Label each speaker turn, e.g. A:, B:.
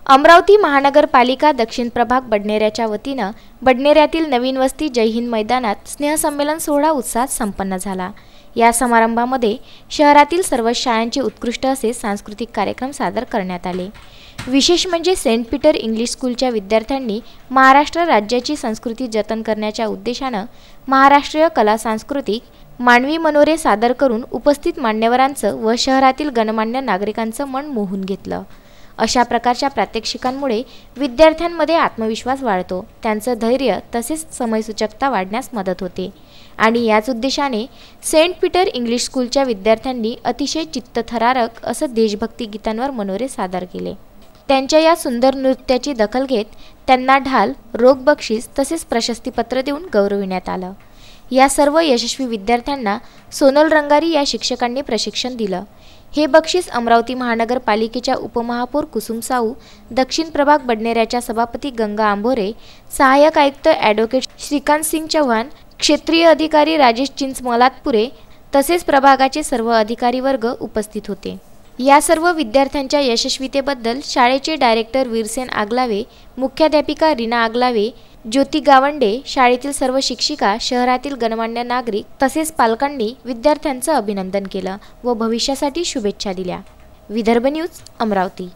A: अमरावती महानगरपालिका दक्षिण प्रभाग बडनेऱ्याच्या वतीनं बडनेऱ्यातील नवीन वस्ती जय हिंद मैदानात स्नेहसंमेलन सोहळा उत्साहात संपन्न झाला। या समारंभामध्ये शहरातील सर्व शाळांचे उत्कृष्ट असे सांस्कृतिक कार्यक्रम सादर करण्यात आले। विशेष म्हणजे सेंट पीटर इंग्लिश स्कूलच्या विद्यार्थ्यांनी महाराष्ट्र राज्याची संस्कृती जतन करण्याच्या उद्देशानं महाराष्ट्रीय कला सांस्कृतिक मानवी मनोरे सादर करून उपस्थित मान्यवरांचं व शहरातील गणमान्य नागरिकांचं मन मोहून घेतलं। अशा प्रकारच्या प्रात्यक्षिकांमुळे विद्यार्थ्यांमध्ये आत्मविश्वास वाढतो, त्यांचं धैर्य तसेच समयसूचकता वाढण्यास मदत होते आणि याच उद्देशाने सेंट पीटर इंग्लिश स्कूलच्या विद्यार्थ्यांनी अतिशय चित्तथरारक असं देशभक्ती गीतांवर मनोरे सादर केले। त्यांच्या या सुंदर नृत्याची दखल घेत त्यांना ढाल, रोख बक्षीस तसेच प्रशस्तीपत्र देऊन गौरविण्यात आलं। या सर्व यशस्वी विद्यार्थ्यांना सोनल रंगारी या शिक्षकांनी प्रशिक्षण दिलं। हे बक्षीस अमरावती महानगरपालिकेच्या उपमहापौर कुसुम साहू, दक्षिण प्रभाग बडनेऱ्याच्या सभापती गंगा आंभोरे, सहाय्यक आयुक्त ॲडव्होकेट श्रीकांत सिंग चव्हाण, क्षेत्रीय अधिकारी राजेश चिंचमलातपुरे तसेच प्रभागाचे सर्व अधिकारी वर्ग उपस्थित होते। या सर्व विद्यार्थ्यांच्या यशस्वीतेबद्दल शाळेचे डायरेक्टर वीरसेन आगलावे, मुख्याध्यापिका रीना आगलावे, ज्योती गावंडे, शाळेतील सर्व शिक्षिका, शहरातील गणमान्य नागरिक तसेच पालकांनी विद्यार्थ्यांचं अभिनंदन केलं व भविष्यासाठी शुभेच्छा दिल्या। विदर्भ न्यूज, अमरावती।